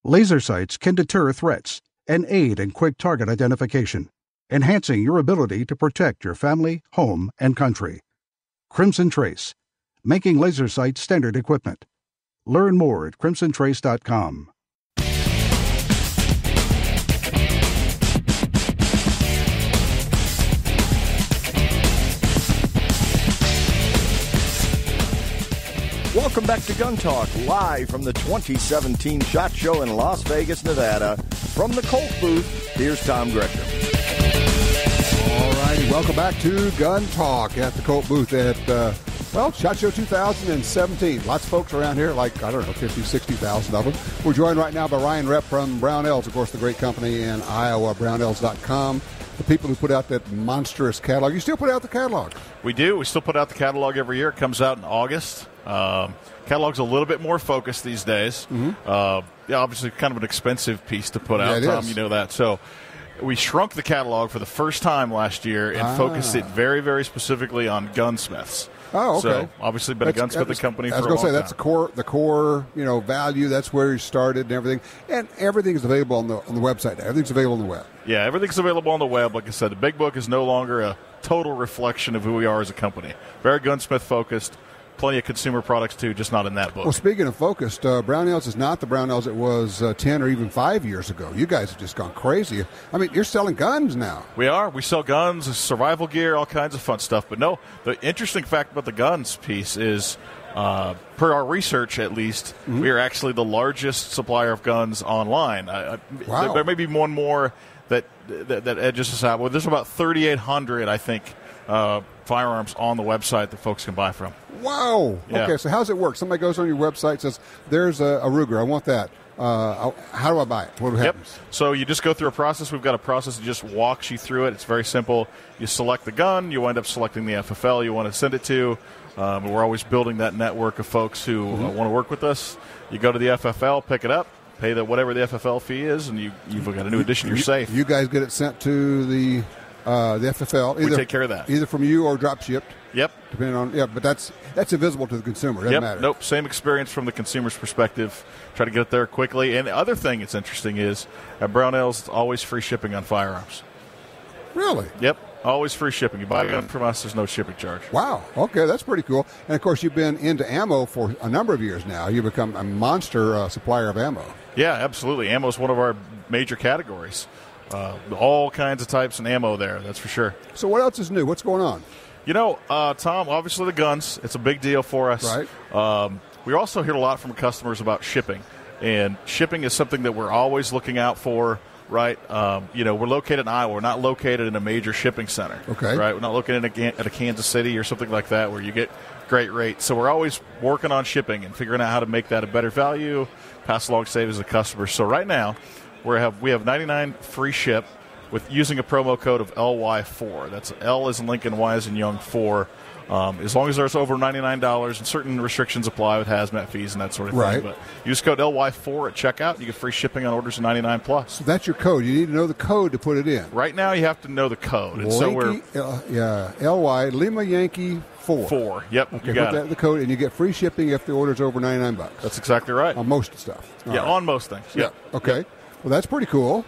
Laser sights can deter threats and aid in quick target identification, enhancing your ability to protect your family, home, and country. Crimson Trace, making laser sights standard equipment. Learn more at crimsontrace.com. Welcome back to Gun Talk, live from the 2017 SHOT Show in Las Vegas, Nevada. From the Colt booth, here's Tom Gresham. All righty, welcome back to Gun Talk at the Colt booth at, SHOT Show 2017. Lots of folks around here, 50, 60,000 of them. We're joined right now by Ryan Repp from Brownells, of course, the great company in Iowa, brownells.com. The people who put out that monstrous catalog. You still put out the catalog? We do. We still put out the catalog every year. It comes out in August. Catalog's a little bit more focused these days. Obviously kind of an expensive piece to put out, Tom, you know that. So we shrunk the catalog for the first time last year and focused it very, very specifically on gunsmiths. Oh, okay. So obviously been a gunsmithing company for a long time. I was going to say, that's the core, value. That's where you started and everything. And everything is available on the website now. Everything's available on the web. Yeah, everything's available on the web. Like I said, the big book is no longer a total reflection of who we are as a company. Very gunsmith focused. Plenty of consumer products, too, just not in that book. Well, speaking of focused, Brownells is not the Brownells it was 10 or even 5 years ago. You guys have just gone crazy. I mean, you're selling guns now. We are. We sell guns, survival gear, all kinds of fun stuff. But no, the interesting fact about the guns piece is, per our research at least, we are actually the largest supplier of guns online. Wow. There may be one more that edges us out. Well, there's about 3,800, I think, firearms on the website that folks can buy from. Wow. Yeah. Okay, so how does it work? Somebody goes on your website, says, there's a Ruger, I want that. How do I buy it? What happens? Yep. So you just go through a process. We've got a process that just walks you through it. It's very simple. You select the gun. You wind up selecting the FFL you want to send it to. We're always building that network of folks who want to work with us. You go to the FFL, pick it up, pay whatever the FFL fee is, and you've got a new edition. You're safe. You guys get it sent to the FFL. We take care of that. Either from you or drop shipped. Yep. Depending on, but that's invisible to the consumer. Doesn't matter. Nope. Same experience from the consumer's perspective. Try to get it there quickly. And the other thing that's interesting is at Brownells, it's always free shipping on firearms. Really? Yep. Always free shipping. You buy a gun from us, there's no shipping charge. Wow. Okay, that's pretty cool. And, of course, you've been into ammo for a number of years now. You've become a monster supplier of ammo. Yeah, absolutely. Ammo is one of our major categories. All kinds of types and ammo there, that's for sure. So what else is new? What's going on? Tom, obviously the guns. It's a big deal for us. Right. We also hear a lot from customers about shipping. And shipping is something that we're always looking out for, right? We're located in Iowa. We're not located in a major shipping center. Okay. Right? We're not located at a Kansas City or something like that where you get great rates. So we're always working on shipping and figuring out how to make that a better value, pass along savings to customers. So right now, we have 99 free ship with using a promo code of LY4. That's L as in Lincoln, Y as in Young 4. As long as there's over $99, and certain restrictions apply with hazmat fees and that sort of thing. Right. But use code LY4 at checkout. You get free shipping on orders of $99 plus. So that's your code. You need to know the code to put it in. Right now, you have to know the code. And LY Lima Yankee 4. 4. Yep. Okay, you got put that in the code, and you get free shipping if the order's over $99. That's exactly right. On most stuff. All right. On most things. Yeah. Okay. Yep. Well, that's pretty cool.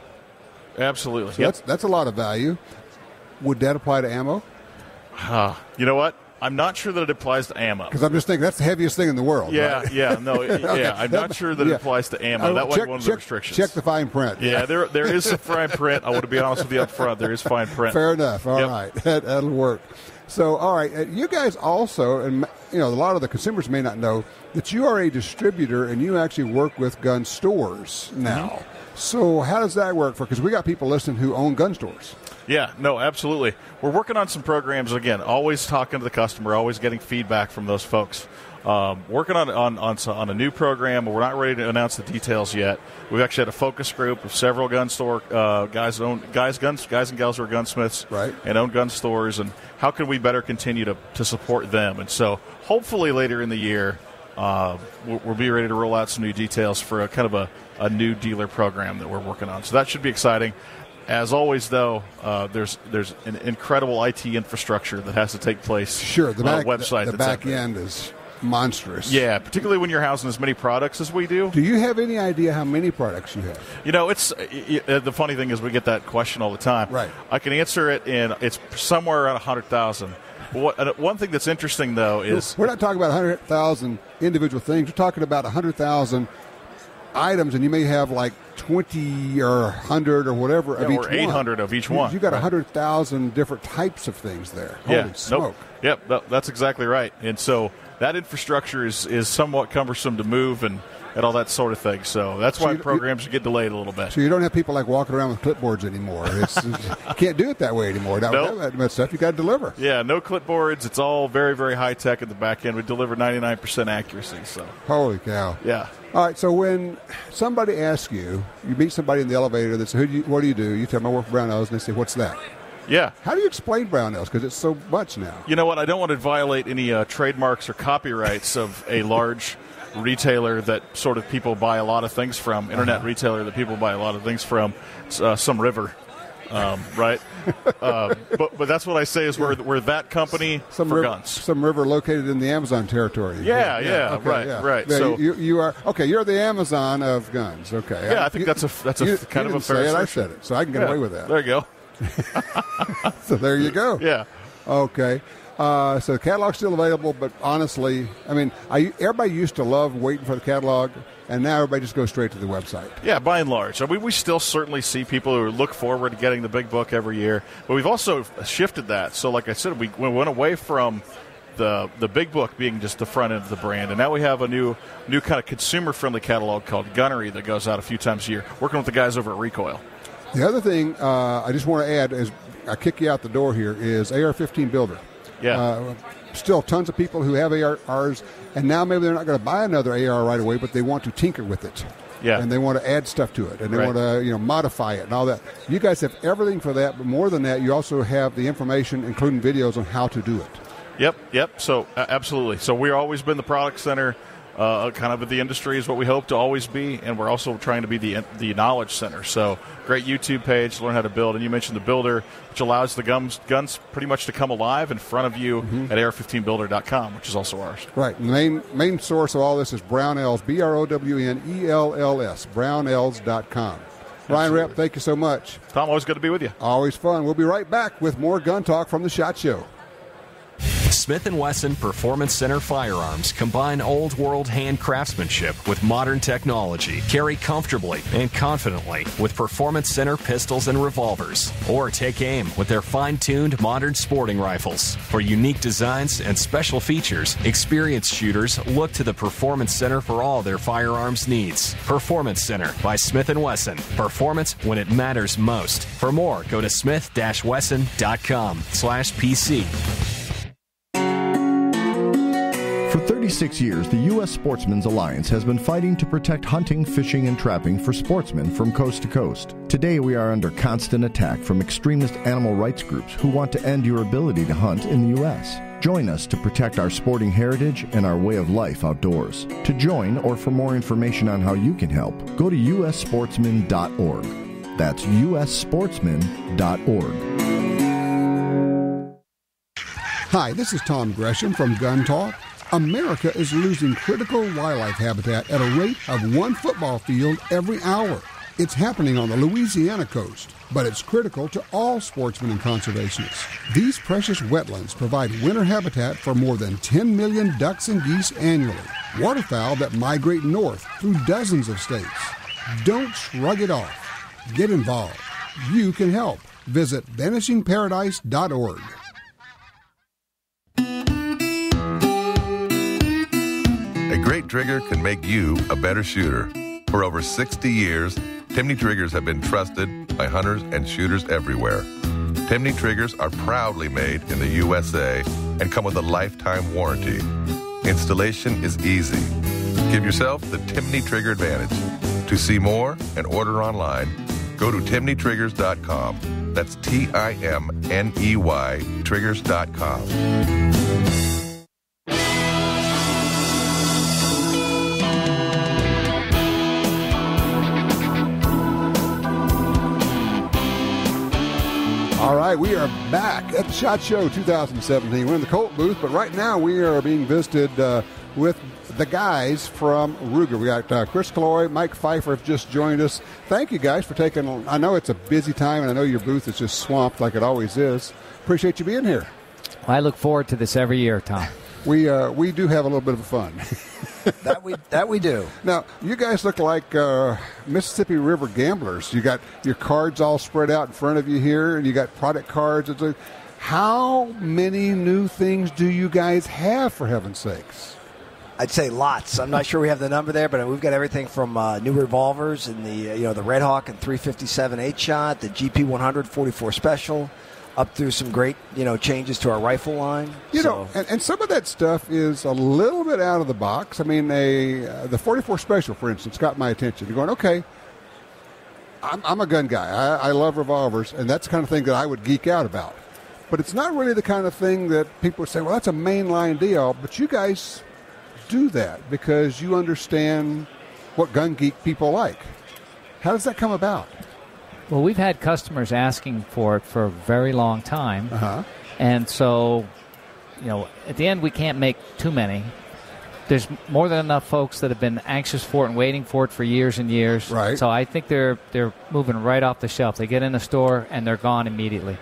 Absolutely. So that's a lot of value. Would that apply to ammo? You know what? I'm not sure that it applies to ammo. Because I'm just thinking that's the heaviest thing in the world. Yeah, right? Yeah, no, okay. I'm not sure that it applies to ammo. That was one of the restrictions. Check the fine print. Yeah, there is some fine print. I want to be honest with you up front. There is fine print. Fair enough. All right. That'll work. So, all right, you guys also, and a lot of the consumers may not know that you are a distributor and you actually work with gun stores now. Mm-hmm. So how does that work? Because we got people listening who own gun stores. Yeah, no, absolutely. We're working on some programs, again, always talking to the customer, always getting feedback from those folks. Working on a new program. We're not ready to announce the details yet. We've actually had a focus group of several gun store guys and gals who are gunsmiths, right, and own gun stores, and how can we better continue to support them? And so hopefully later in the year, we'll be ready to roll out some new details for a kind of a new dealer program that we're working on. So that should be exciting. As always, though, there's an incredible IT infrastructure that has to take place. Sure, the on a website. The back end is monstrous. Yeah, particularly when you're housing as many products as we do. Do you have any idea how many products you have? You know, it's the funny thing is we get that question all the time. Right. I can answer it, and it's somewhere around 100,000. One thing that's interesting, though, is... We're not talking about 100,000 individual things. We're talking about 100,000 items, and you may have like 20 or 100 or whatever of each one. Or 800 of each one. You've got 100,000 different types of things there. Yeah. Holy smoke. Yep, that's exactly right. And so that infrastructure is somewhat cumbersome to move and all that sort of thing. So that's why programs get delayed a little bit. So you don't have people like walking around with clipboards anymore. You can't do it that way anymore. That much stuff you got to deliver. Yeah, no clipboards. It's all very, very high tech at the back end. We deliver 99% accuracy. So holy cow. Yeah. All right, so when somebody asks you meet somebody in the elevator that says, what do? You tell them I work for Brownells, and they say, what's that? Yeah. How do you explain Brownells? Because it's so much now. You know what? I don't want to violate any trademarks or copyrights of a large retailer that sort of people buy a lot of things from, internet retailer that people buy a lot of things from, some river, right? But that's what I say is we're that company for guns. Some river located in the Amazon territory. Yeah, okay, right. Yeah, so you are okay. You're the Amazon of guns. Okay. Yeah, I think that's a kind of a fair assertion. I said it, so I can get away with that. There you go. So there you go. Yeah. Okay. So the catalog's still available, but honestly, I mean, everybody used to love waiting for the catalog, and now everybody just goes straight to the website. Yeah, by and large. I mean, we still certainly see people who look forward to getting the big book every year, but we've also shifted that. So like I said, we went away from the big book being just the front end of the brand, and now we have a new kind of consumer-friendly catalog called Gunnery that goes out a few times a year, working with the guys over at Recoil. The other thing I just want to add, as I kick you out the door here, is AR-15 Builder. Yeah. Still tons of people who have ARs, and now maybe they're not going to buy another AR right away, but they want to tinker with it. Yeah. And they want to add stuff to it, and they want to modify it and all that. You guys have everything for that, but more than that, you also have the information, including videos on how to do it. Yep. So absolutely. So we've always been the product center. Kind of the industry is what we hope to always be, and we're also trying to be the knowledge center. So great YouTube page to learn how to build, and you mentioned the Builder, which allows the guns pretty much to come alive in front of you at AR-15builder.com, which is also ours. Right. And the main source of all this is Brownells, BROWNELLS, Brownells.com. Ryan Rep, thank you so much. Tom, always good to be with you. Always fun. We'll be right back with more gun talk from the SHOT Show. Smith & Wesson Performance Center firearms combine old world hand craftsmanship with modern technology. Carry comfortably and confidently with Performance Center pistols and revolvers. Or take aim with their fine-tuned modern sporting rifles. For unique designs and special features, experienced shooters look to the Performance Center for all their firearms needs. Performance Center by Smith & Wesson. Performance when it matters most. For more, go to smith-wesson.com/PC. For 36 years, the U.S. Sportsmen's Alliance has been fighting to protect hunting, fishing, and trapping for sportsmen from coast to coast. Today, we are under constant attack from extremist animal rights groups who want to end your ability to hunt in the U.S. Join us to protect our sporting heritage and our way of life outdoors. To join or for more information on how you can help, go to ussportsman.org. That's ussportsman.org. Hi, this is Tom Gresham from Gun Talk. America is losing critical wildlife habitat at a rate of 1 football field every hour. It's happening on the Louisiana coast, but it's critical to all sportsmen and conservationists. These precious wetlands provide winter habitat for more than 10 million ducks and geese annually, waterfowl that migrate north through dozens of states. Don't shrug it off. Get involved. You can help. Visit vanishingparadise.org. A great trigger can make you a better shooter. For over 60 years, Timney triggers have been trusted by hunters and shooters everywhere. Timney triggers are proudly made in the USA and come with a lifetime warranty. Installation is easy. Give yourself the Timney Trigger advantage. To see more and order online, go to timneytriggers.com. That's TIMNEY triggers.com. All right, we are back at the SHOT Show 2017. We're in the Colt booth, but right now we are being visited with the guys from Ruger. We got Chris Calloy, Mike Pfeiffer have just joined us. Thank you guys for taking, I know it's a busy time, and I know your booth is just swamped like it always is. Appreciate you being here. Well, I look forward to this every year, Tom. We do have a little bit of fun. that we do. Now, you guys look like Mississippi River gamblers. You got your cards all spread out in front of you here, and you got product cards. How many new things do you guys have, for heaven's sakes? I'd say lots. I'm not sure we have the number there, but we've got everything from new revolvers and the Red Hawk and 357 8-shot, the GP 100 44 Special, up through some great changes to our rifle line. And some of that stuff is a little bit out of the box. I mean, the 44 Special, for instance, got my attention. You're going, okay, I'm a gun guy. I love revolvers, and that's the kind of thing that I would geek out about. But it's not really the kind of thing that people would say, well, that's a mainline deal. But you guys do that because you understand what gun geek people like. How does that come about? Well, we've had customers asking for it for a very long time. And so, at the end, we can't make too many. There's more than enough folks that have been anxious for it and waiting for it for years and years. Right. So I think they're moving right off the shelf. They get in the store, and they're gone immediately.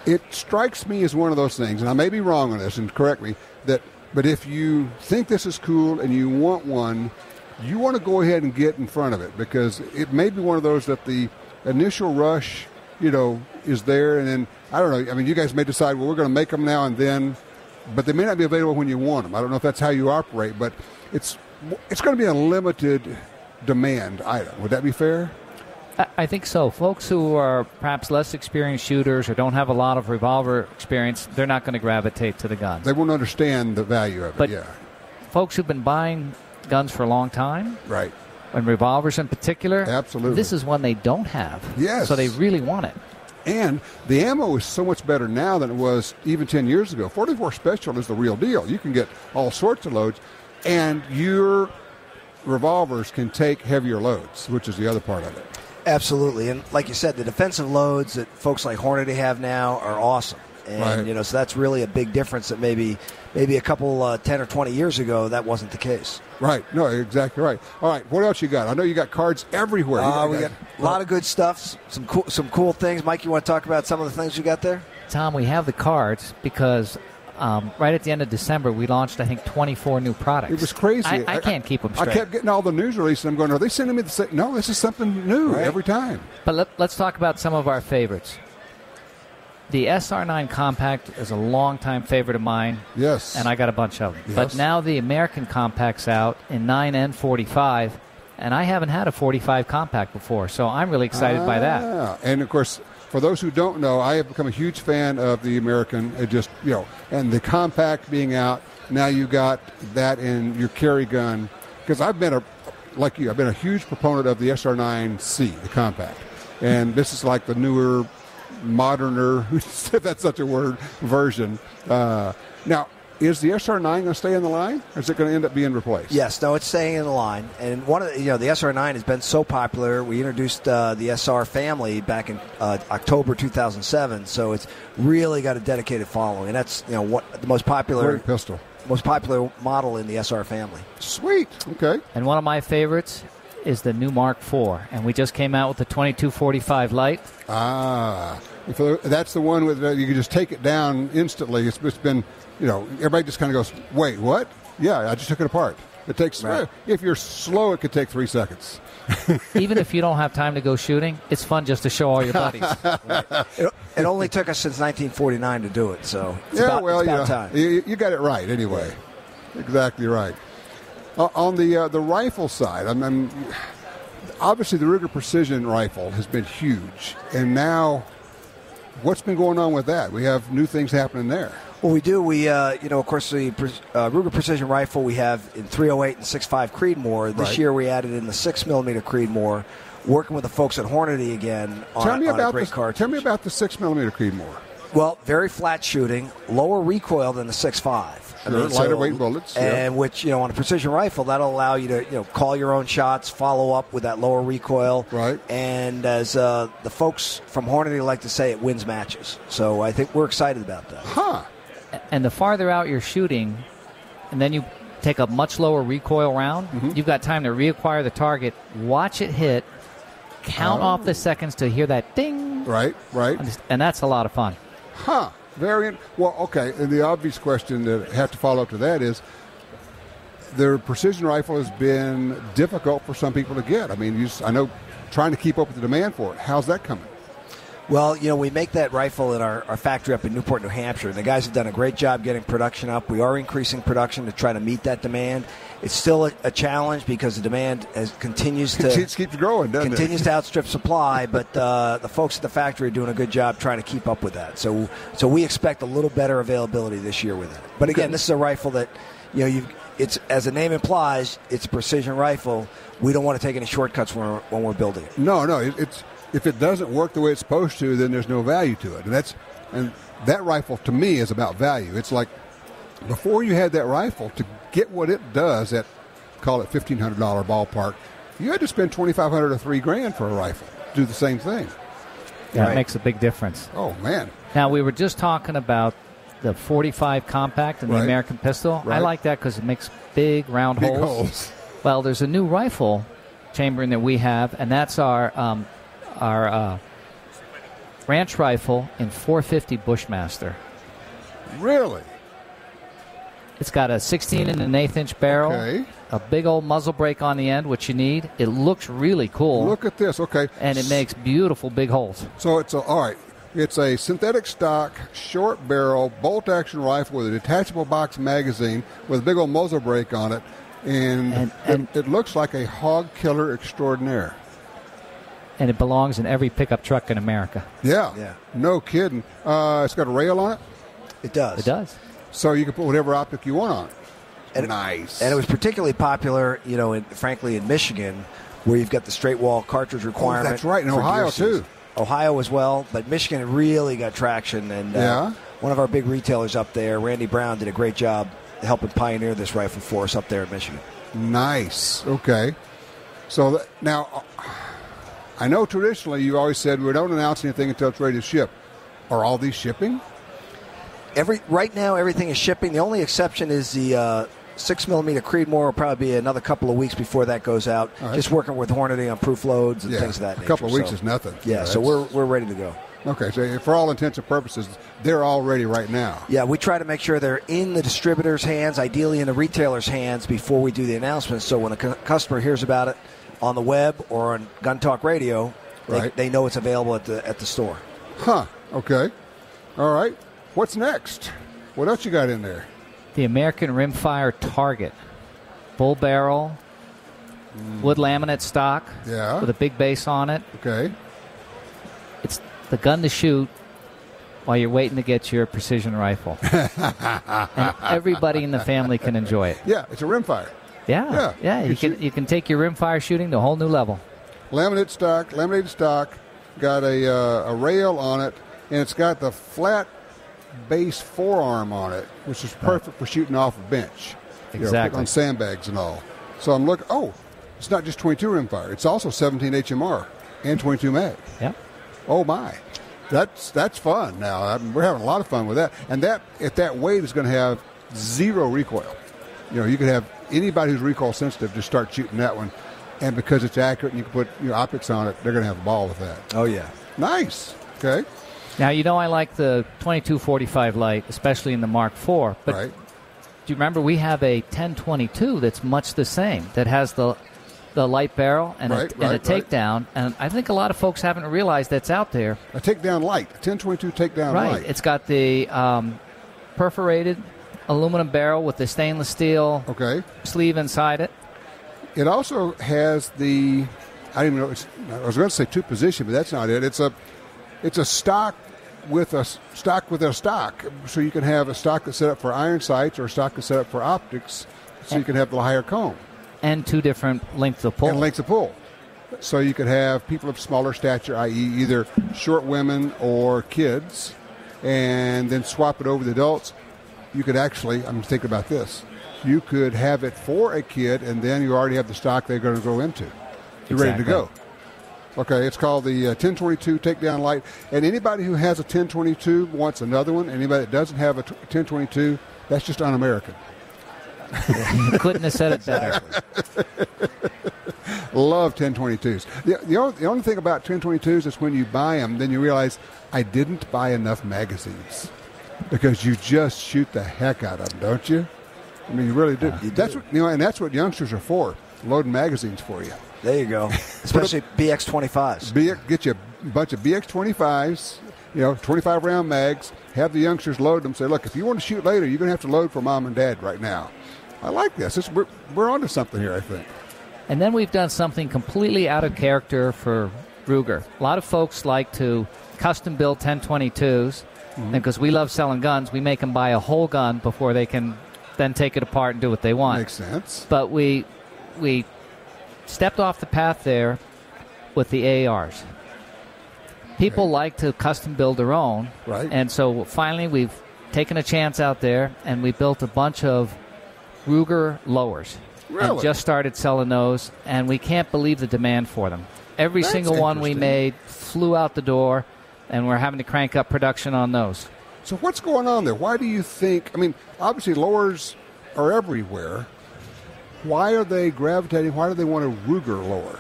It strikes me as one of those things, and I may be wrong on this, and correct me, but if you think this is cool and you want one, you want to go ahead and get in front of it, because it may be one of those that the initial rush, is there, and then, I don't know, I mean, you guys may decide, well, we're going to make them now and then, but they may not be available when you want them. I don't know if that's how you operate, but it's going to be a limited demand item. Would that be fair? I think so. Folks who are perhaps less experienced shooters or don't have a lot of revolver experience, they're not going to gravitate to the guns. They won't understand the value of it, but folks who've been buying guns for a long time, right, and revolvers in particular, absolutely, this is one they don't have. Yes. So they really want it. And the ammo is so much better now than it was even 10 years ago. 44 Special is the real deal. You can get all sorts of loads, and your revolvers can take heavier loads, which is the other part of it. Absolutely. And like you said, the defensive loads that folks like Hornady have now are awesome. And, right. So that's really a big difference that maybe a couple 10 or 20 years ago, that wasn't the case. Right. No, exactly right. All right. What else you got? I know you got cards everywhere. We got a lot of good stuff, some cool things. Mike, you want to talk about some of the things you got there? Tom, we have the cards because right at the end of December, we launched, I think, 24 new products. It was crazy. I can't keep them straight. I kept getting all the news releases, and I'm going, are they sending me the same? No, this is something new every time. But let's talk about some of our favorites. The Sr9 Compact is a longtime favorite of mine. Yes. And I got a bunch of them. Yes. But now the American Compact's out in 9 and 45, and I haven't had a 45 Compact before, so I'm really excited by that. And, of course, for those who don't know, I have become a huge fan of the American. And the Compact being out, now you got that in your carry gun. Because I've been a huge proponent of the Sr9C, the Compact. And this is like the newer, moderner, if that's such a word, version. Now, is the Sr9 going to stay in the line, or is it going to end up being replaced? Yes, no, it's staying in the line. And one of the Sr9 has been so popular. We introduced the SR family back in October 2007, so it's really got a dedicated following. And that's what the most popular Great pistol, most popular model in the SR family. Sweet. Okay. And one of my favorites is the new Mark IV, and we just came out with the 2245 Light. That's the one with you can just take it down instantly. It's been, everybody just kind of goes, wait, what? Yeah, I just took it apart. It takes, if you're slow, it could take 3 seconds. Even if you don't have time to go shooting, it's fun just to show all your buddies. It only took us since 1949 to do it, so it's about time. You got it right anyway. Exactly right. On the rifle side, obviously the Ruger Precision rifle has been huge, and now what's been going on with that? We have new things happening there. Well, we do. We, of course, the Ruger Precision rifle we have in 308 and 6.5 Creedmoor. This year we added in the 6mm Creedmoor, working with the folks at Hornady again on a great cartridge. Tell me about the 6mm Creedmoor. Well, very flat shooting, lower recoil than the 6.5. Lighter weight bullets. And which, on a precision rifle, that'll allow you to, call your own shots, follow up with that lower recoil. Right. And as the folks from Hornady like to say, it wins matches. So I think we're excited about that. Huh. And the farther out you're shooting, and then you take a much lower recoil round. Mm-hmm. You've got time to reacquire the target, watch it hit, count off the seconds to hear that ding. Right. And that's a lot of fun. Huh. Well, okay. And the obvious question that I have to follow up to that is, the precision rifle has been difficult for some people to get. I mean, I know trying to keep up with the demand for it. How's that coming? Well, we make that rifle in our factory up in Newport, New Hampshire. The guys have done a great job getting production up. We are increasing production to try to meet that demand. It's still a challenge because the demand continues to it keeps growing, doesn't it? Continues to outstrip supply, but the folks at the factory are doing a good job trying to keep up with that. So we expect a little better availability this year with it. But again, this is a rifle that it's, as the name implies, it's a precision rifle. We don't want to take any shortcuts when we're building it. No, if it doesn't work the way it's supposed to, then there's no value to it. And that rifle, to me, is about value. It's like before you had that rifle, to get what it does at, call it $1,500 ballpark, you had to spend $2,500 to $3,000 for a rifle to do the same thing. Yeah, it makes a big difference. Oh, man. Now, we were just talking about the 45 Compact and the American pistol. Right. I like that because it makes big round holes. Well, there's a new rifle chambering that we have, and that's our ranch rifle in 450 Bushmaster. Really? It's got a 16 and an 1/8 inch barrel, a big old muzzle brake on the end, which you need. It looks really cool. Look at this, okay. And it makes beautiful big holes. So all right. It's a synthetic stock, short barrel, bolt-action rifle with a detachable box magazine with a big old muzzle brake on it. And it looks like a hog killer extraordinaire. And it belongs in every pickup truck in America. Yeah. No kidding. It's got a rail on it? It does. It does. So you can put whatever optic you want on it. Nice. And it was particularly popular, frankly, in Michigan, where you've got the straight wall cartridge requirement. Oh, that's right. In Ohio, too. Ohio as well, but Michigan really got traction. And one of our big retailers up there, Randy Brown, did a great job helping pioneer this rifle for us up there in Michigan. Nice. Okay. So now, I know traditionally you always said we don't announce anything until it's ready to ship. Are all these shipping? Right now, everything is shipping. The only exception is the 6mm Creedmoor will probably be another couple of weeks before that goes out. Right. Just working with Hornady on proof loads and things of that nature. A couple of weeks is nothing. Yeah, so we're ready to go. Okay, so for all intents and purposes, they're all ready right now. Yeah, we try to make sure they're in the distributor's hands, ideally in the retailer's hands, before we do the announcement. So when a customer hears about it on the web or on Gun Talk Radio, they know it's available at the store. Huh, okay. All right. What's next? What else you got in there? The American Rimfire Target. Bull barrel, wood laminate stock with a big base on it. Okay. It's the gun to shoot while you're waiting to get your precision rifle. And everybody in the family can enjoy it. Yeah, it's a rimfire. Yeah. You can take your rimfire shooting to a whole new level. Laminated stock, got a rail on it, and it's got the flat base forearm on it, which is perfect for shooting off a bench. Exactly. On sandbags and all. So I'm looking, it's not just 22 rimfire. It's also 17 HMR and 22 mag. Yeah. Oh, my. That's fun now. We're having a lot of fun with that. And that at that weight is going to have zero recoil. You could have anybody who's recoil sensitive just start shooting that one. And because it's accurate and you can put optics on it, they're going to have a ball with that. Oh, yeah. Nice. Okay. Now, I like the 22-45 light, especially in the Mark IV. But do you remember we have a 10-22 that's much the same, that has the light barrel and a takedown. And I think a lot of folks haven't realized that's out there. A takedown light, a 10-22 takedown light. Right. It's got the perforated aluminum barrel with the stainless steel sleeve inside it. It also has the, I don't even know, I was going to say two position, but that's not it. It's a stock with a stock. So you can have a stock that's set up for iron sights or a stock that's set up for optics, so you can have the higher cone. And two different lengths of pull. So you could have people of smaller stature, i.e. either short women or kids, and then swap it over the adults. You could actually, I'm thinking about this, you could have it for a kid, and then you already have the stock they're going to grow into. You're ready to go. Okay, it's called the 10-22 takedown light. And anybody who has a 10-22 wants another one. Anybody that doesn't have a 10-22, that's just un-American. You couldn't have said it better. Love 1022s. The only thing about 1022s is when you buy them, then you realize I didn't buy enough magazines, because you just shoot the heck out of them, don't you? I mean, you really do. And that's what youngsters are for, loading magazines for you. There you go. Especially BX25s. Get you a bunch of BX25s, 25-round mags, have the youngsters load them, say, look, if you want to shoot later, you're going to have to load for Mom and Dad right now. I like this. We're onto something here, I think. And then we've done something completely out of character for Ruger. A lot of folks like to custom build 1022s, and because we love selling guns, we make them buy a whole gun before they can then take it apart and do what they want. Makes sense. But we stepped off the path there with the ARs. People like to custom build their own. Right. And so finally we've taken a chance out there, and we built a bunch of Ruger lowers. Really? And just started selling those, and we can't believe the demand for them. Every single one we made flew out the door, and we're having to crank up production on those. So what's going on there? Why do you think, obviously lowers are everywhere. Why are they gravitating? Why do they want a Ruger lower?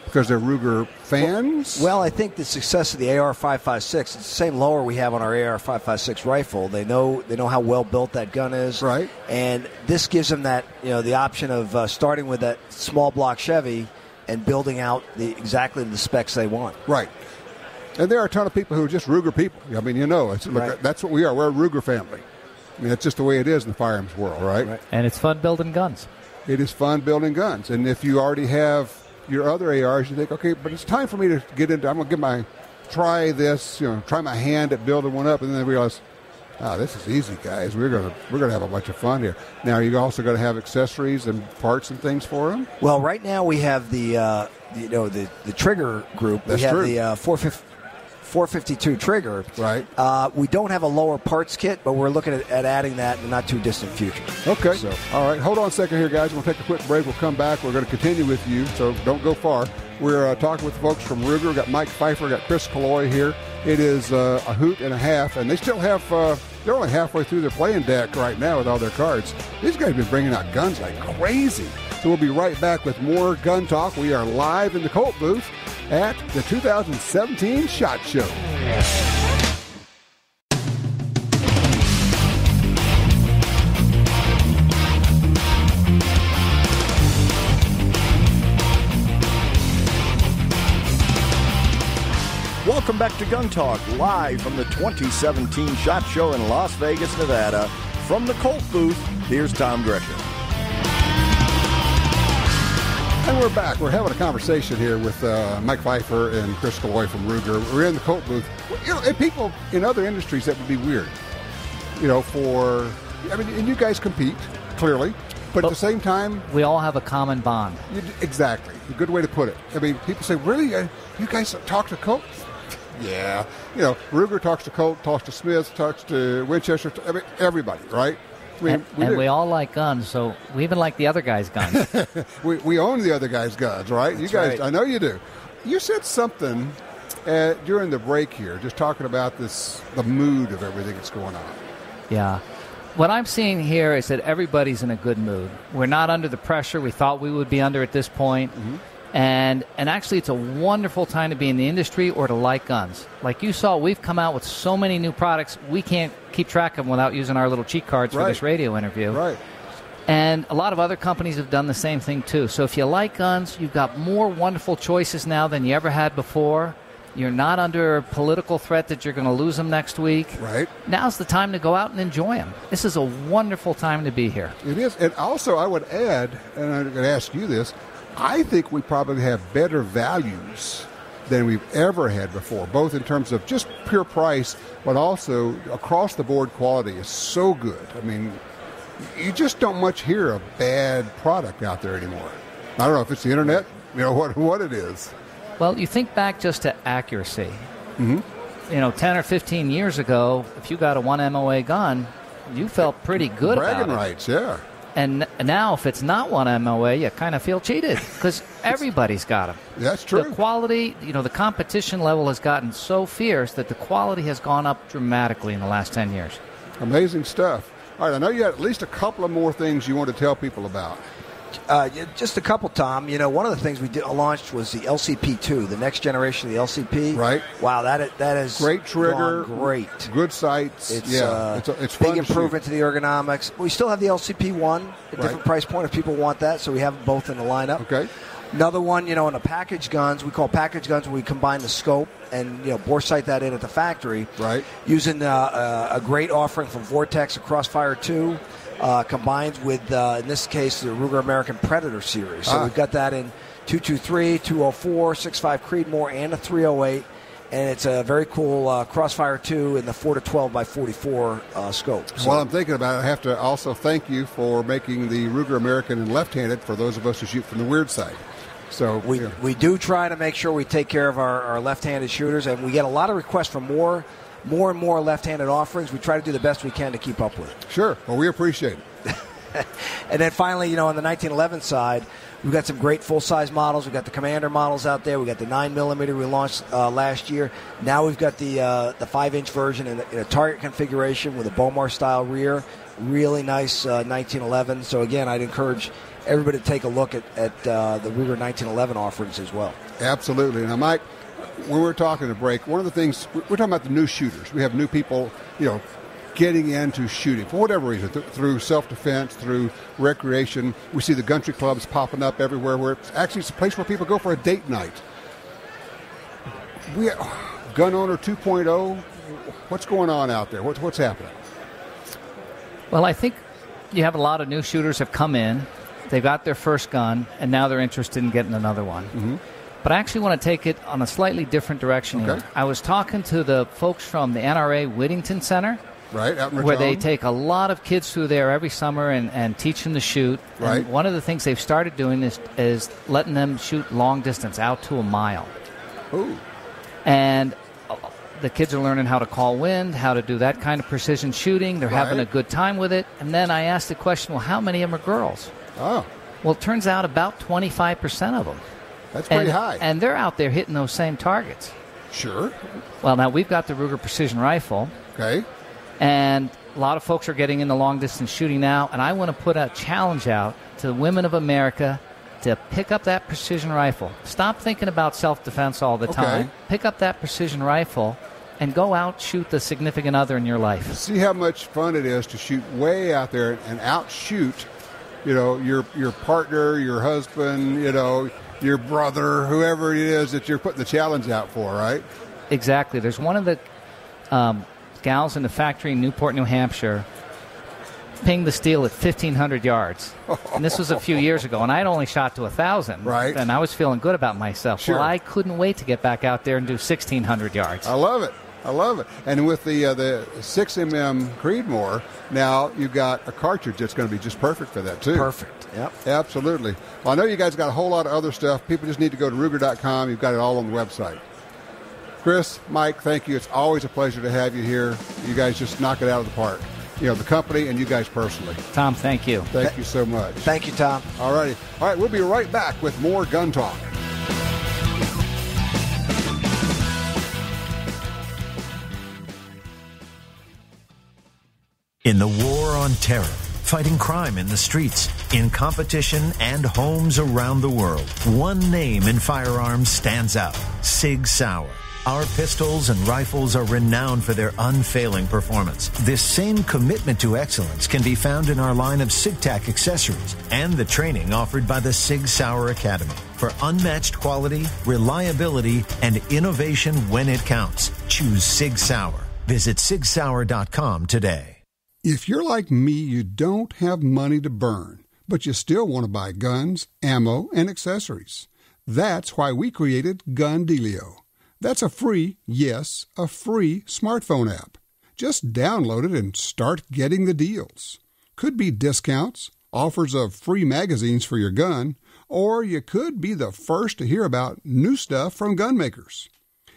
Because they're Ruger fans? Well, I think the success of the AR-556, it's the same lower we have on our AR-556 rifle. They know how well built that gun is. Right. And this gives them that, the option of starting with that small block Chevy and building out exactly the specs they want. Right. And there are a ton of people who are just Ruger people. Right. That's what we are. We're a Ruger family. That's just the way it is in the firearms world, right? And it's fun building guns. It is fun building guns. And if you already have your other ARs, you think, okay, but it's time for me to get into, I'm going to try this, try my hand at building one up, and then realize, this is easy, guys. We're going to have a bunch of fun here. Now, are you also going to have accessories and parts and things for them? Well, right now we have the trigger group. That's we have true. The 452 trigger. Right. We don't have a lower parts kit, but we're looking at adding that in the not too distant future. Okay. So, all right. Hold on a second here, guys. We'll take a quick break. We'll come back. We're going to continue with you, so don't go far. We're talking with the folks from Ruger. We've got Mike Pfeiffer, got Chris Killoy here. It is a hoot and a half, and they still have, they're only halfway through their playing deck right now with all their cards. These guys have been bringing out guns like crazy. So we'll be right back with more Gun Talk. We are live in the Colt booth at the 2017 SHOT Show. Welcome back to Gun Talk, live from the 2017 SHOT Show in Las Vegas, Nevada. From the Colt booth, here's Tom Gresham. And we're back. We're having a conversation here with Mike Pfeiffer and Chris Killoy from Ruger. We're in the Colt booth. And people in other industries, that would be weird. And you guys compete, clearly. But at the same time, we all have a common bond. Exactly. A good way to put it. People say, really? You guys talk to Colt? Yeah. Ruger talks to Colt, talks to Smith, talks to Winchester, everybody, right? We all like guns, so we even like the other guy's guns. we own the other guy's guns, right? That's you guys, right. I know you do. You said something during the break here, just talking about the mood of everything that's going on. Yeah. What I'm seeing here is that everybody's in a good mood. We're not under the pressure we thought we would be under at this point. Mm-hmm. And actually, it's a wonderful time to be in the industry or to like guns. Like you saw, we've come out with so many new products, we can't keep track of them without using our little cheat cards for this radio interview. Right. And a lot of other companies have done the same thing, too. So if you like guns, you've got more wonderful choices now than you ever had before. You're not under a political threat that you're going to lose them next week. Right. Now's the time to go out and enjoy them. This is a wonderful time to be here. It is. And also, I would add, and I'm going to ask you this, I think we probably have better values than we've ever had before, both in terms of just pure price, but also across the board quality is so good. You just don't much hear a bad product out there anymore. I don't know if it's the internet, what it is. Well, you think back just to accuracy. Mm-hmm. 10 or 15 years ago, if you got a 1 MOA gun, you felt pretty good about it. Bragging rights, yeah. And now, if it's not 1 MOA, you kind of feel cheated because everybody's got them. That's true. The quality, the competition level has gotten so fierce that the quality has gone up dramatically in the last 10 years. Amazing stuff. All right, I know you had at least a couple of more things you want to tell people about. Just a couple, Tom. One of the things we launched was the LCP2, the next generation of the LCP. Right. Wow, that is great trigger, great, good sights. It's it's big improvement to the ergonomics. We still have the LCP1, a different price point if people want that. So we have them both in the lineup. Okay. Another one, in the package guns, we call package guns when we combine the scope and bore sight that in at the factory. Right. Using a great offering from Vortex, a Crossfire 2. Combined with, in this case, the Ruger American Predator series. So we've got that in 223, 204, 6.5 Creedmoor, and a 308. And it's a very cool Crossfire 2 in the 4 to 12 by 44 scope. So, while I'm thinking about it, I have to also thank you for making the Ruger American and left-handed for those of us who shoot from the weird side. So we do try to make sure we take care of our left-handed shooters, and we get a lot of requests for more and more left-handed offerings. We try to do the best we can to keep up with it. Sure. Well, we appreciate it. And then finally, on the 1911 side, we've got some great full-size models. We've got the Commander models out there. We've got the 9mm we launched last year. Now we've got the 5-inch version in a target configuration with a Bomar-style rear. Really nice 1911. So, again, I'd encourage everybody to take a look at the Ruger 1911 offerings as well. Absolutely. Now, Mike, when we're talking to break, one of the things, we're talking about the new shooters. We have new people, getting into shooting for whatever reason, through self-defense, through recreation. We see the country clubs popping up everywhere where it's a place where people go for a date night. Gun Owner 2.0, what's going on out there? What's happening? Well, I think you have a lot of new shooters have come in. They got their first gun, and now they're interested in getting another one. Mm-hmm. But I actually want to take it on a slightly different direction here. I was talking to the folks from the NRA Whittington Center, right, out in where they take a lot of kids through there every summer and teach them to shoot. Right. And one of the things they've started doing is letting them shoot long distance, out to a mile. Ooh. And the kids are learning how to call wind, how to do that kind of precision shooting. They're having a good time with it. And then I asked the question, well, how many of them are girls? Oh. Well, it turns out about 25% of them. That's pretty high. And they're out there hitting those same targets. Sure. Well, now we've got the Ruger Precision Rifle. Okay. And a lot of folks are getting into long-distance shooting now. And I want to put a challenge out to the women of America to pick up that precision rifle. Stop thinking about self-defense all the time. Pick up that precision rifle and go out, shoot the significant other in your life. See how much fun it is to shoot way out there and outshoot, your partner, your husband, your brother, whoever it is that you're putting the challenge out for, right? Exactly. There's one of the gals in the factory in Newport, New Hampshire, pinged the steel at 1,500 yards. And this was a few years ago, and I had only shot to 1,000. Right. And I was feeling good about myself. Sure. Well, I couldn't wait to get back out there and do 1,600 yards. I love it. And with the 6mm Creedmoor, now you've got a cartridge that's going to be just perfect for that, too. Perfect. Yep. Absolutely. Well, I know you guys got a whole lot of other stuff. People just need to go to Ruger.com. You've got it all on the website. Chris, Mike, thank you. It's always a pleasure to have you here. You guys just knock it out of the park. The company and you guys personally. Tom, thank you. Thank you so much. Thank you, Tom. All righty. All right, we'll be right back with more Gun Talk. In the war on terror, fighting crime in the streets, in competition and homes around the world, one name in firearms stands out: Sig Sauer. Our pistols and rifles are renowned for their unfailing performance. This same commitment to excellence can be found in our line of SigTac accessories and the training offered by the Sig Sauer Academy. For unmatched quality, reliability, and innovation when it counts, choose Sig Sauer. Visit sigsauer.com today. If you're like me, you don't have money to burn, but you still want to buy guns, ammo, and accessories. That's why we created Gun Dealio. That's a free smartphone app. Just download it and start getting the deals. Could be discounts, offers of free magazines for your gun, or you could be the first to hear about new stuff from gun makers.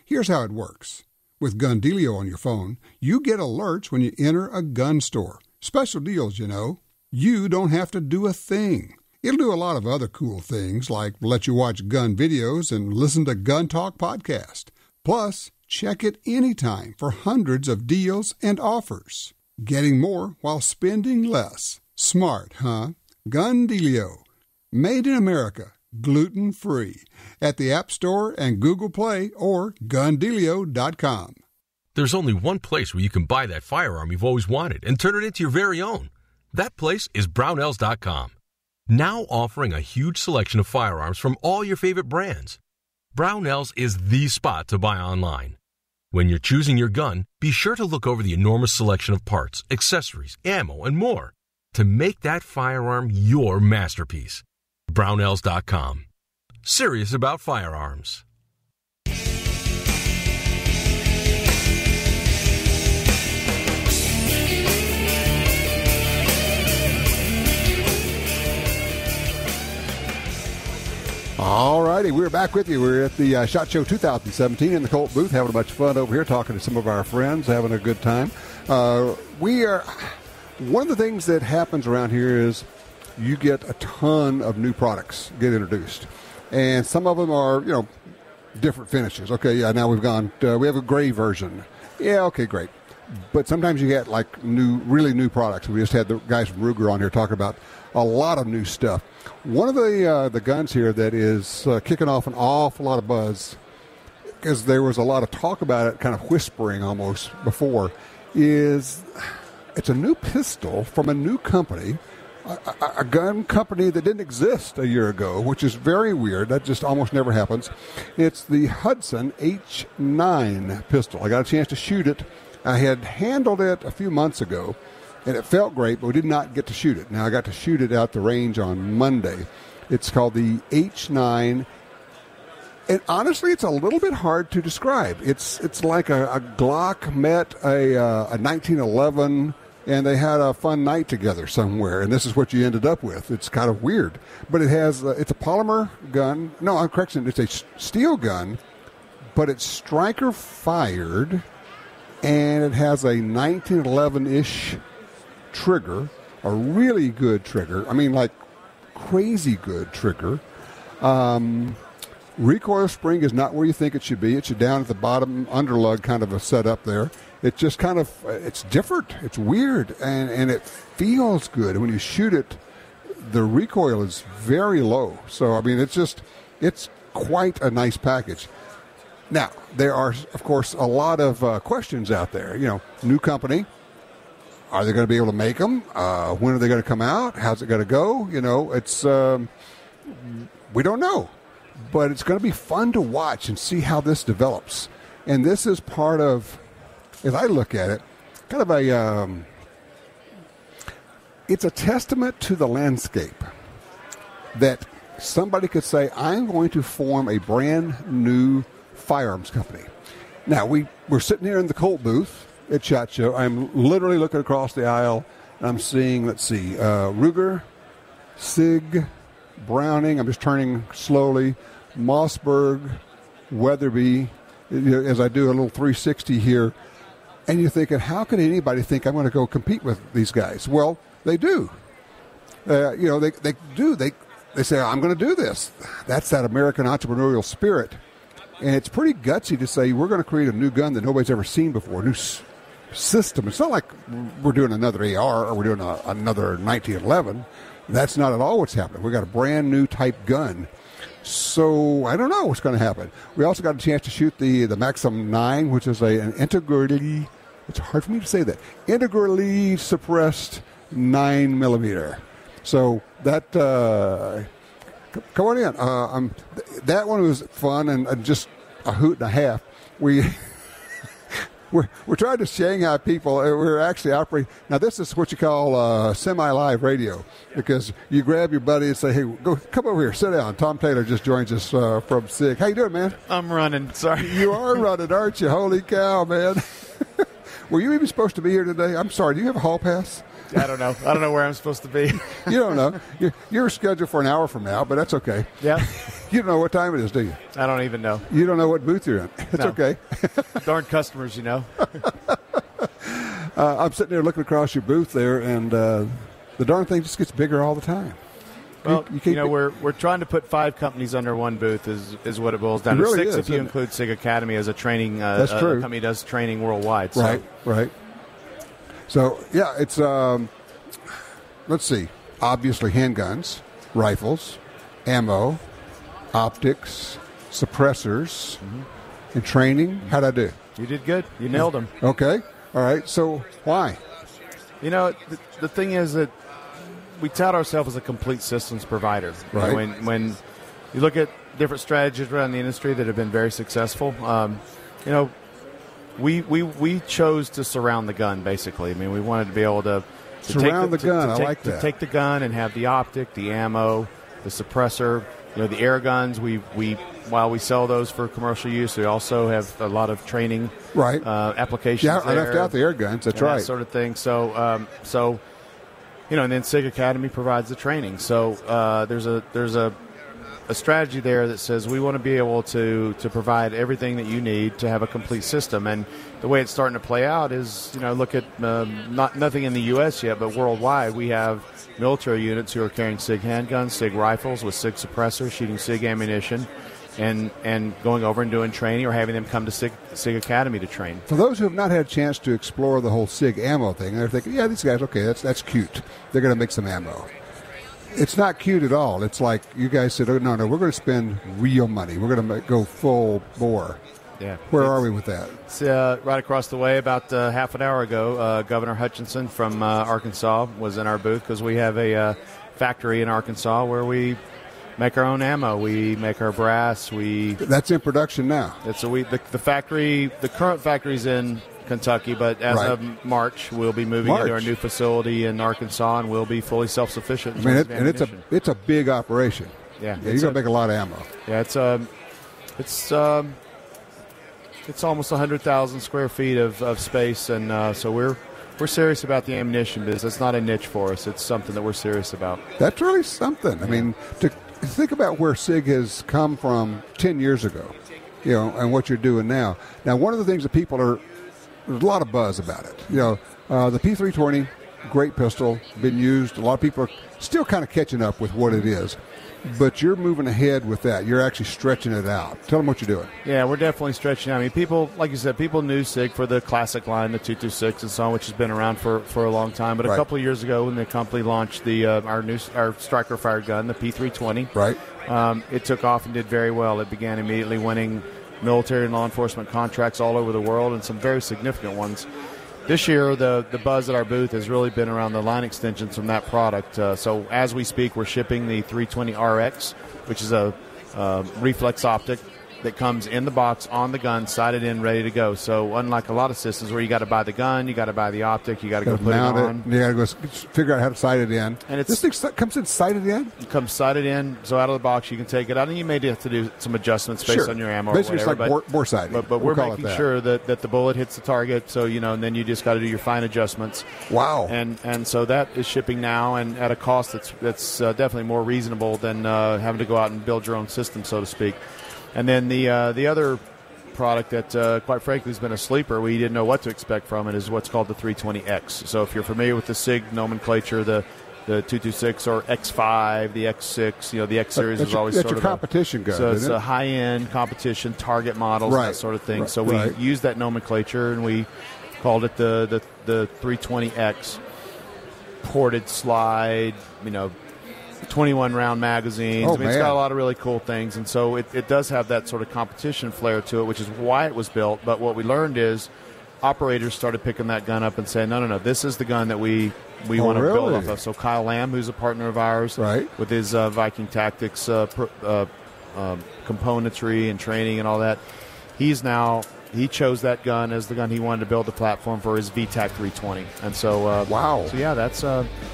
Here's how it works. With Gun Dealio on your phone, you get alerts when you enter a gun store. Special deals, You don't have to do a thing. It'll do a lot of other cool things, like let you watch gun videos and listen to Gun Talk podcast. Plus, check it anytime for hundreds of deals and offers. Getting more while spending less. Smart, huh? Gun Dealio. Made in America. Gluten-free. At the App Store and Google Play or GunDealio.com. There's only one place where you can buy that firearm you've always wanted and turn it into your very own. That place is Brownells.com. Now offering a huge selection of firearms from all your favorite brands. Brownells is the spot to buy online. When you're choosing your gun, be sure to look over the enormous selection of parts, accessories, ammo, and more to make that firearm your masterpiece. Brownells.com. Serious about firearms. All righty, we're back with you. We're at the SHOT Show 2017 in the Colt booth, having a bunch of fun over here, talking to some of our friends, having a good time. One of the things that happens around here is you get a ton of new products get introduced, and some of them are, different finishes. Okay, yeah, now we have a gray version. Yeah, okay, great. But sometimes you get like really new products. We just had the guys from Ruger on here talking about a lot of new stuff. One of the guns here that is kicking off an awful lot of buzz, because there was a lot of talk about it, kind of whispering almost before, is it's a new pistol from a new company, a gun company that didn't exist a year ago, which is very weird. That just almost never happens. It's the Hudson H9 pistol. I got a chance to shoot it. I had handled it a few months ago, and it felt great, but we did not get to shoot it. Now, I got to shoot it out the range on Monday. It's called the H9, and honestly, it's a little bit hard to describe. It's like a Glock met a 1911, and they had a fun night together somewhere, and this is what you ended up with. It's kind of weird, but it has it's a polymer gun. No, I'm correcting. It's a steel gun, but it's striker fired, and it has a 1911-ish trigger, a really good trigger. I mean, like crazy good trigger. Recoil spring is not where you think it should be. It should down at the bottom underlug, kind of a setup there. It just kind of, it's different. It's weird, and it feels good. When you shoot it, the recoil is very low. So, I mean, it's quite a nice package. Now, there are, of course, a lot of questions out there. New company. Are they going to be able to make them? When are they going to come out? How's it going to go? It's we don't know. But it's going to be fun to watch and see how this develops. And this is part of, as I look at it, kind of it's a testament to the landscape that somebody could say, I'm going to form a brand new firearms company. Now, we're sitting here in the Colt booth at SHOT Show. I'm literally looking across the aisle, and I'm seeing, Ruger, Sig, Browning. I'm just turning slowly. Mossberg, Weatherby, as I do a little 360 here. And you're thinking, how can anybody think I'm going to go compete with these guys? Well, they do. They do. They say, I'm going to do this. That's that American entrepreneurial spirit. And it's pretty gutsy to say, we're going to create a new gun that nobody's ever seen before, a new system. It's not like we're doing another AR or we're doing another 1911. That's not at all what's happening. We've got a brand new type gun. So I don't know what's going to happen. We also got a chance to shoot the Maxim 9, which is an integrally, it's hard for me to say that, integrally suppressed 9mm. So that, come on in. That one was fun and just a hoot and a half. We're trying to Shanghai people. We're actually operating. Now, this is what you call semi-live radio, because you grab your buddy and say, hey, come over here, sit down. Tom Taylor just joins us from SIG. How you doing, man? I'm running, sorry. You are running, aren't you? Holy cow, man. Were you even supposed to be here today? I'm sorry, do you have a hall pass? I don't know. I don't know where I'm supposed to be. You don't know. You're scheduled for an hour from now, but that's okay. Yeah. You don't know what time it is, do you? I don't even know. You don't know what booth you're in. It's okay. Darn customers, I'm sitting there looking across your booth there, and the darn thing just gets bigger all the time. Well, we're trying to put 5 companies under one booth is what it boils down to. Really 6 if you include Sig Academy as a training That's true. company does training worldwide. So. Right. So, yeah, it's, let's see, obviously handguns, rifles, ammo, optics, suppressors, and training. How'd I do? You did good. You nailed them. Okay. All right. So why? You know, the thing is that we tout ourselves as a complete systems provider. Right. When you look at different strategies around the industry that have been very successful, you know, we chose to surround the gun, basically. I mean, we wanted to be able to surround the gun. I like that. To take the gun and have the optic, the ammo, the suppressor, you know, the air guns. We while we sell those for commercial use, we also have a lot of training applications. Yeah, I left out the air guns. That's right. That sort of thing. So, you know, and then Sig Academy provides the training. So there's a strategy there that says we want to be able to provide everything that you need to have a complete system. And the way it's starting to play out is, you know, look at nothing in the U.S. yet, but worldwide we have military units who are carrying Sig handguns, Sig rifles with Sig suppressors, shooting Sig ammunition, and going over and doing training or having them come to Sig Academy to train. For those who have not had a chance to explore the whole Sig ammo thing, they're thinking, yeah, these guys, okay, that's cute. They're going to make some ammo. It's not cute at all. It's like you guys said, oh, no, we're going to spend real money. We're going to go full bore. Yeah. Where are we with that? It's right across the way. About half an hour ago, Governor Hutchinson from Arkansas was in our booth because we have a factory in Arkansas where we make our own ammo. We make our brass. That's in production now. The factory. The current factory's in Kentucky, but as of March, we'll be moving into our new facility in Arkansas, and we'll be fully self-sufficient. It's a big operation. Yeah, you're gonna make a lot of ammo. Yeah, it's almost 100,000 square feet of space, and so we're serious about the ammunition business. It's not a niche for us. It's something that we're serious about. That's really something. I mean, to think about where Sig has come from 10 years ago, you know, and what you're doing now. Now, one of the things that there's a lot of buzz about it. You know, the P320, great pistol, been used. A lot of people are still kind of catching up with what it is. But you're moving ahead with that. You're actually stretching it out. Tell them what you're doing. Yeah, we're definitely stretching out. I mean, people, like you said, people knew Sig for the classic line, the 226 and so on, which has been around for a long time. But a couple of years ago when the company launched our striker-fired gun, the P320, it took off and did very well. It began immediately winning military and law enforcement contracts all over the world, and some very significant ones. This year, the buzz at our booth has really been around the line extensions from that product. So as we speak, we're shipping the 320RX, which is a reflex optic that comes in the box on the gun, sighted in, ready to go. So unlike a lot of systems where you got to buy the gun, you got to buy the optic, you got to go put it on. You got to go figure out how to sight it in. And this thing comes in sighted in? It comes sighted in, so out of the box you can take it out, and you may have to do some adjustments based on your ammo. Basically, or whatever. It's like bore sighting. But we're making sure that the bullet hits the target, so, you know, and then you just got to do your fine adjustments. Wow. And so that is shipping now, and at a cost that's definitely more reasonable than having to go out and build your own system, so to speak. And then the other product that, quite frankly, has been a sleeper, we didn't know what to expect from it, is what's called the 320X. So if you're familiar with the Sig nomenclature, the 226 or X5, the X6, you know, the X series is always sort of competition gun. So it's a high-end competition, target models, that sort of thing. So we used that nomenclature, and we called it the 320X. Ported slide, you know, 21-round magazines. Oh, I mean, it's got a lot of really cool things, and so it does have that sort of competition flair to it, which is why it was built. But what we learned is operators started picking that gun up and saying, no, this is the gun that we want to build off of. So Kyle Lamb, who's a partner of ours, with his Viking Tactics componentry and training and all that, he chose that gun as the gun he wanted to build the platform for his VTAC 320. And so, So yeah, that's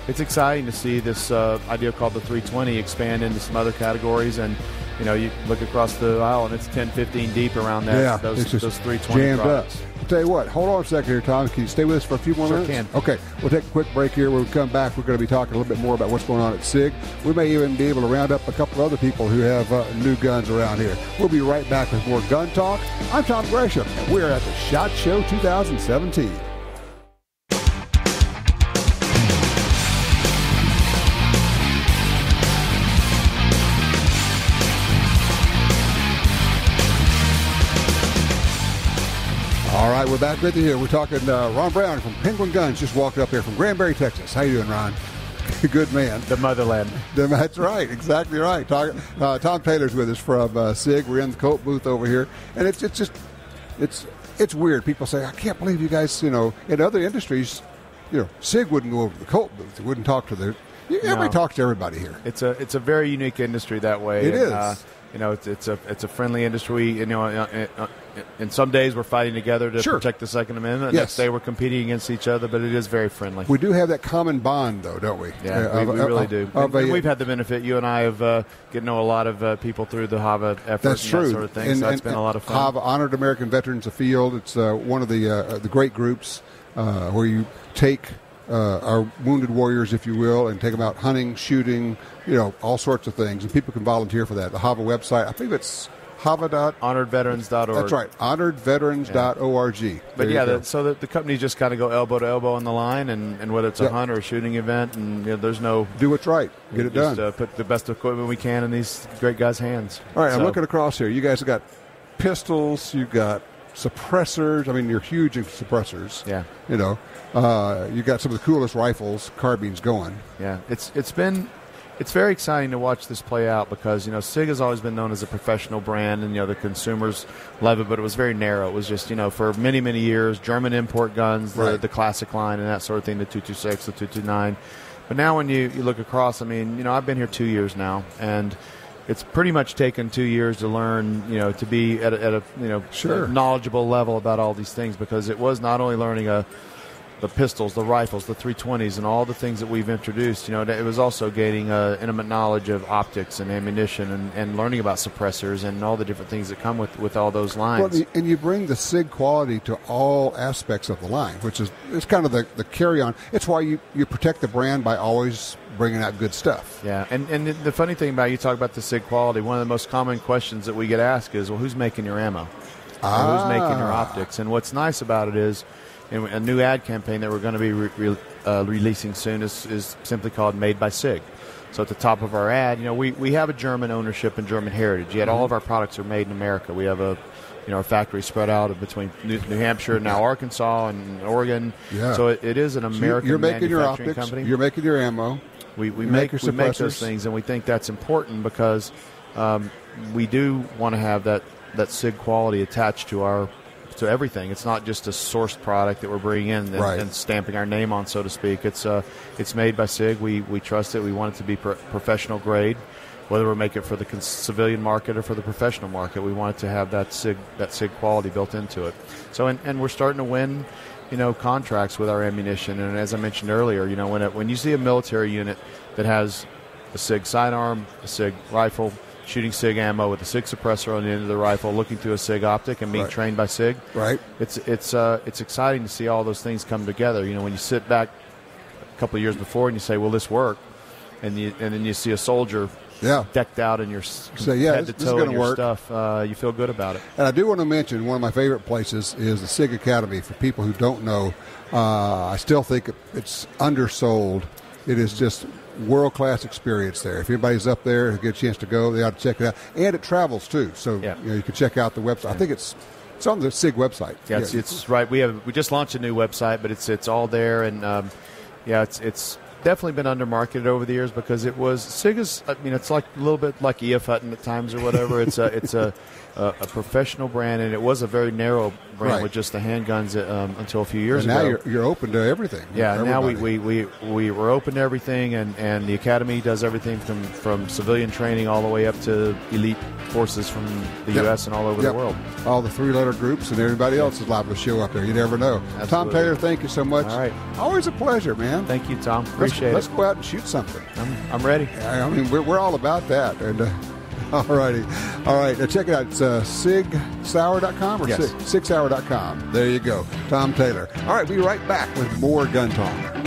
it's exciting to see this idea called the 320 expand into some other categories. And you know, you look across the aisle and it's 10, 15 deep around that. Yeah, those 320 jammed products. up. I'll tell you what, hold on a second here, Tom. Can you stay with us for a few more minutes? Can. Okay, we'll take a quick break here. When we come back, we're going to be talking a little bit more about what's going on at SIG. We may even be able to round up a couple of other people who have new guns around here. We'll be right back with more Gun Talk. I'm Tom Gresham, and we're at the SHOT Show 2017. All right, we're back with you here. We're talking Ron Brown from Penguin Guns, just walked up here from Granbury, Texas. How you doing, Ron? Good man. The motherland. That's right. Exactly right. Tom Taylor's with us from Sig. We're in the Colt booth over here. And it's weird. People say, I can't believe you guys, in other industries, Sig wouldn't go over to the Colt booth. He wouldn't talk to everybody talks to everybody here. It's a very unique industry that way. It is. It's a friendly industry. And some days we're fighting together to protect the Second Amendment. Yes. Next day we're competing against each other, but it is very friendly. We do have that common bond, though, don't we? Yeah, we really do. And we've had the benefit. You and I have get to know a lot of people through the HAVA effort. That's true. That sort of thing. So that's been a lot of fun. HAVA, Honored American Veterans of Field. It's one of the great groups where you take our wounded warriors, if you will, and take them out hunting, shooting, all sorts of things. And people can volunteer for that. The HAVA website, I think it's HAVA.honoredveterans.org. That's right, honoredveterans.org. But so the companies just kind of go elbow to elbow on the line, and whether it's a hunt or a shooting event, and there's no... Do what's right. Get it done. Put the best equipment we can in these great guys' hands. All right, I'm looking across here. You guys have got pistols, you've got suppressors. I mean, you're huge in suppressors. Yeah. You got some of the coolest rifles, carbines going. Yeah, it's very exciting to watch this play out because, Sig has always been known as a professional brand and, the consumers love it, but it was very narrow. It was just, for many, many years, German import guns, the classic line and that sort of thing, the 226, the 229. But now when you look across, I've been here 2 years now, and it's pretty much taken 2 years to learn, to be at a knowledgeable level about all these things, because it was not only learning the pistols, the rifles, the 320s, and all the things that we've introduced. It was also gaining intimate knowledge of optics and ammunition and learning about suppressors and all the different things that come with all those lines. Well, and you bring the Sig quality to all aspects of the line, which is it's kind of the carry-on. It's why you protect the brand by always bringing out good stuff. Yeah, and the funny thing about you talk about the Sig quality, one of the most common questions that we get asked is, well, who's making your ammo? Or who's making your optics? And what's nice about it is, a new ad campaign that we're going to be releasing soon is simply called Made by Sig. So at the top of our ad, we have a German ownership and German heritage. Yet all of our products are made in America. We have a factory spread out between New Hampshire and now Arkansas and Oregon. Yeah. So it is an American you're making your manufacturing optics, company. You're making your ammo. We make those things, and we think that's important because we do want to have that Sig quality attached to everything. It's not just a sourced product that we're bringing in and stamping our name on, so to speak. It's made by Sig. We trust it. We want it to be professional grade, whether we make it for the civilian market or for the professional market. We want it to have that Sig quality built into it. So and we're starting to win, contracts with our ammunition. And as I mentioned earlier, when you see a military unit that has a Sig sidearm, a Sig rifle, shooting Sig ammo with a Sig suppressor on the end of the rifle, looking through a Sig optic and being trained by Sig. Right. It's exciting to see all those things come together. When you sit back a couple of years before and you say, "Will this work?" and then you see a soldier decked out in your head to toe in your stuff, you feel good about it. And I do want to mention one of my favorite places is the Sig Academy. For people who don't know, I still think it's undersold. It is just world-class experience there. If anybody's up there and get a chance to go, they ought to check it out. And it travels, too. So you can check out the website. I think it's on the SIG website. Yeah, it's right. We just launched a new website, but it's all there. And, it's definitely been under-marketed over the years because it was – SIG is – it's like a little bit like E.F. Hutton at times or whatever. It's a professional brand, and it was a very narrow brand with just the handguns until a few years ago. Now you're open to everything. Yeah, now we were open to everything, and the Academy does everything from civilian training all the way up to elite forces from the U.S. and all over the world. All the three-letter groups and everybody else is liable to show up there. You never know. Absolutely. Tom Taylor, thank you so much. All right. Always a pleasure, man. Thank you, Tom. Appreciate Let's go out and shoot something. I'm ready. We're all about that. And all righty. All right. Now check it out. It's sigsauer.com or sigsauer.com. There you go. Tom Taylor. All right. We'll be right back with more Gun Talk.